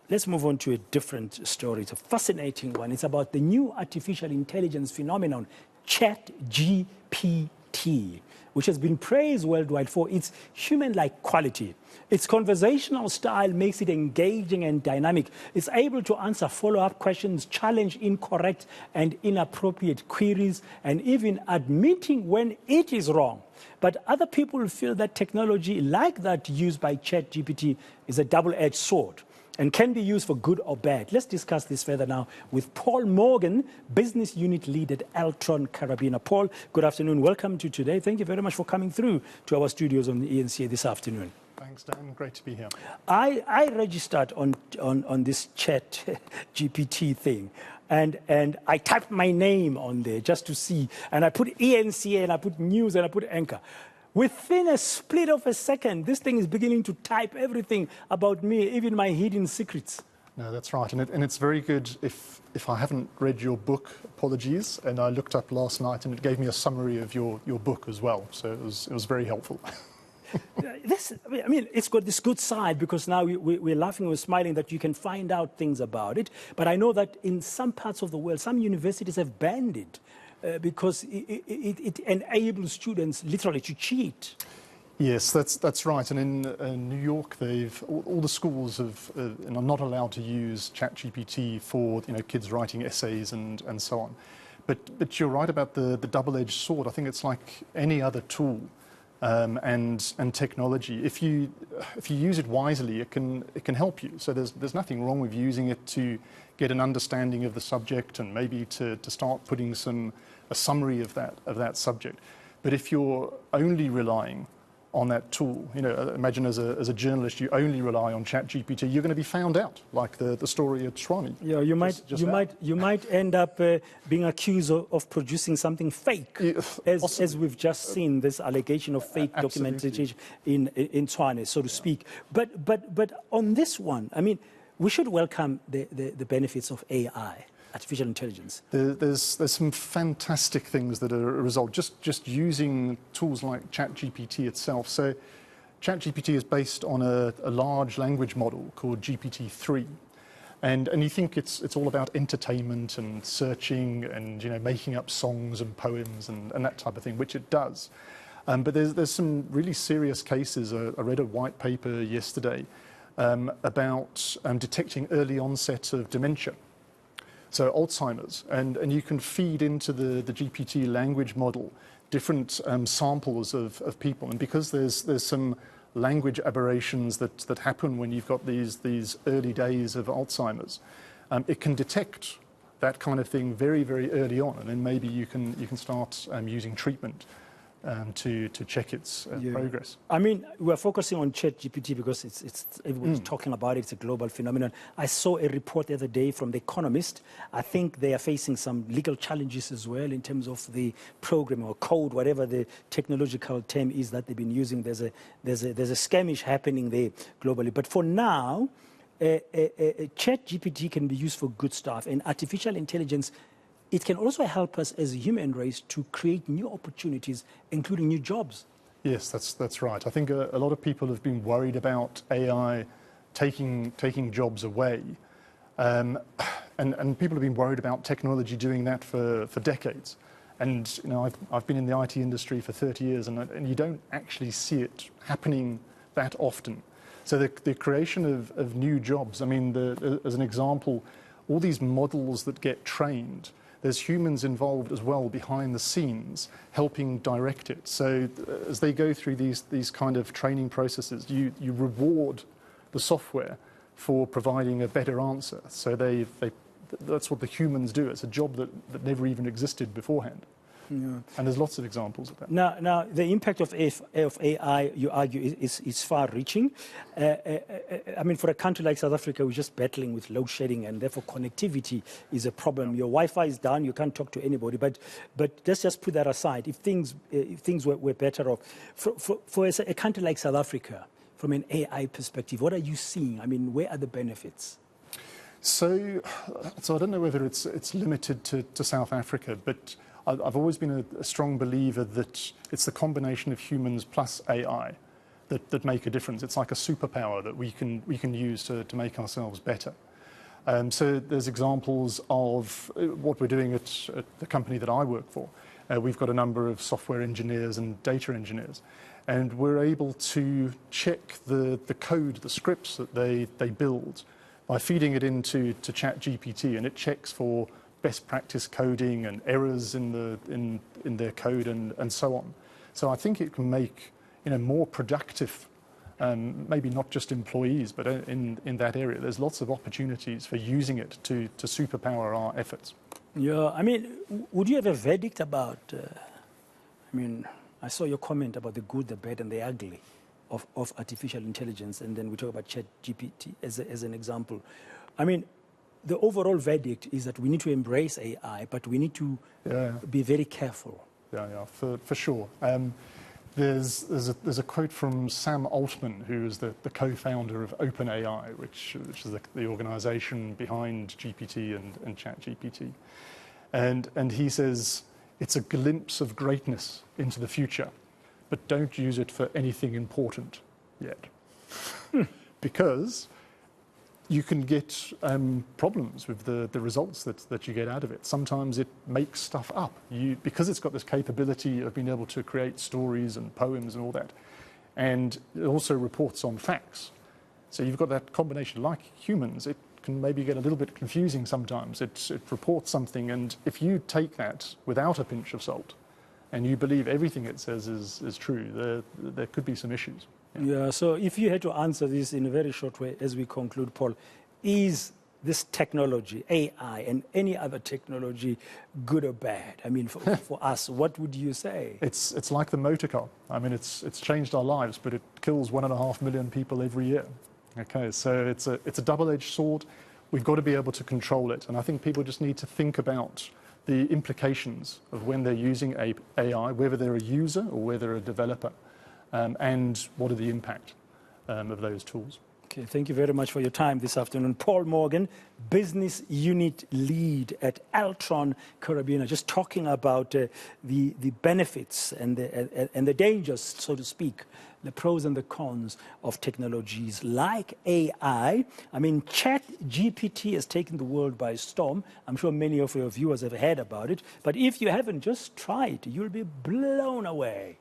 let's move on to a different story. It's a fascinating one. It's about the new artificial intelligence phenomenon, ChatGPT, which has been praised worldwide for its human-like quality. Its conversational style makes it engaging and dynamic. It's able to answer follow-up questions, challenge incorrect and inappropriate queries, and even admitting when it is wrong. But other people feel that technology like that used by ChatGPT is a double-edged sword and can be used for good or bad. Let's discuss this further now with Paul Morgan, Business Unit Lead at Altron Karabina. Paul, good afternoon. Welcome to today. Thank you very much for coming through to our studios on the ENCA this afternoon. Thanks, Dan. Great to be here. I registered on this ChatGPT thing, and I typed my name on there just to see, and I put ENCA, and I put news, and I put anchor. Within a split of a second, this thing is beginning to type everything about me, even my hidden secrets. No, that's right. And it's very good. If I haven't read your book, apologies. And I looked up last night, and it gave me a summary of your book as well. So it was very helpful. It's got this good side because now we're laughing, we're smiling that you can find out things about it. But I know that in some parts of the world, some universities have banned it. Because it enables students literally to cheat. Yes, that's right. And in New York, all the schools are not allowed to use ChatGPT for kids writing essays and so on. But you're right about the double-edged sword. I think it's like any other tool and technology. If you use it wisely, it can help you. So there's nothing wrong with using it to get an understanding of the subject and maybe to start putting a summary of that subject. But if you're only relying on that tool, imagine as a journalist you only rely on ChatGPT, you're going to be found out, like the story at Swami. Yeah, you might end up being accused of producing something fake, as we've just seen this allegation of fake documentation in Tswane, so to speak. But on this one, we should welcome the benefits of AI. Artificial intelligence. There's some fantastic things that are a result just using tools like ChatGPT itself. So ChatGPT is based on a large language model called GPT-3, and you think it's all about entertainment and searching and making up songs and poems and that type of thing, which it does. But there's some really serious cases. I read a white paper yesterday about detecting early onset of dementia. So Alzheimer's, and you can feed into the GPT language model different samples of people, and because there's some language aberrations that happen when you've got these early days of Alzheimer's, it can detect that kind of thing very, very early on, and then maybe you can start using treatment to check its progress. We're focusing on ChatGPT because everybody's talking about it. It's a global phenomenon. I saw a report the other day from The Economist. I think they are facing some legal challenges as well in terms of the program or code, whatever the technological term is that they've been using. There's a skirmish happening there globally. But for now, ChatGPT can be used for good stuff, and artificial intelligence, it can also help us as a human race to create new opportunities, including new jobs. Yes, that's right. I think a lot of people have been worried about AI taking jobs away. And people have been worried about technology doing that for decades. And I've been in the IT industry for 30 years, and you don't actually see it happening that often. So the creation of new jobs, as an example, all these models that get trained, there's humans involved as well behind the scenes helping direct it. So as they go through these kind of training processes, you reward the software for providing a better answer. So that's what the humans do. It's a job that never even existed beforehand. Yeah. And there's lots of examples of that. Now the impact of AI, you argue, is far-reaching. For a country like South Africa, we're just battling with load shedding, and therefore connectivity is a problem. Your Wi-Fi is down, you can't talk to anybody. But let's just put that aside. If things were better off, for a country like South Africa, from an AI perspective, what are you seeing? Where are the benefits? So I don't know whether it's limited to South Africa, but I've always been a strong believer that it's the combination of humans plus AI that make a difference. It's like a superpower that we can use to make ourselves better. So there's examples of what we're doing at the company that I work for. We've got a number of software engineers and data engineers, and we're able to check the code, the scripts that they build by feeding it into ChatGPT, and it checks for best practice coding and errors in their code and so on. So I think it can make more productive, maybe not just employees, but in that area. There's lots of opportunities for using it to superpower our efforts. Yeah, I mean, would you have a verdict about, I saw your comment about the good, the bad, and the ugly of artificial intelligence, and then we talk about ChatGPT as an example. I mean, the overall verdict is that we need to embrace AI, but we need to be very careful. Yeah, for sure. There's a quote from Sam Altman, who is the co-founder of OpenAI, which is the organization behind GPT and ChatGPT. And he says, it's a glimpse of greatness into the future, but don't use it for anything important yet. Because you can get problems with the results that you get out of it. Sometimes it makes stuff up. Because it's got this capability of being able to create stories and poems and all that. And it also reports on facts. So you've got that combination. Like humans, it can maybe get a little bit confusing sometimes. It reports something, and if you take that without a pinch of salt, and you believe everything it says is true, there could be some issues. Yeah, so if you had to answer this in a very short way as we conclude, Paul, is this technology, AI, and any other technology good or bad? I mean, for us, what would you say? It's like the motor car. I mean, it's changed our lives, but it kills 1.5 million people every year. Okay, so it's a double-edged sword. We've got to be able to control it, and I think people just need to think about the implications of when they're using AI, whether they're a user or whether they're a developer. And what are the impact of those tools. Okay, thank you very much for your time this afternoon. Paul Morgan, Business Unit Lead at Altron Karabina, just talking about the benefits and the dangers, so to speak, the pros and the cons of technologies like AI. I mean, ChatGPT has taken the world by storm. I'm sure many of your viewers have heard about it. But if you haven't, just try it. You'll be blown away.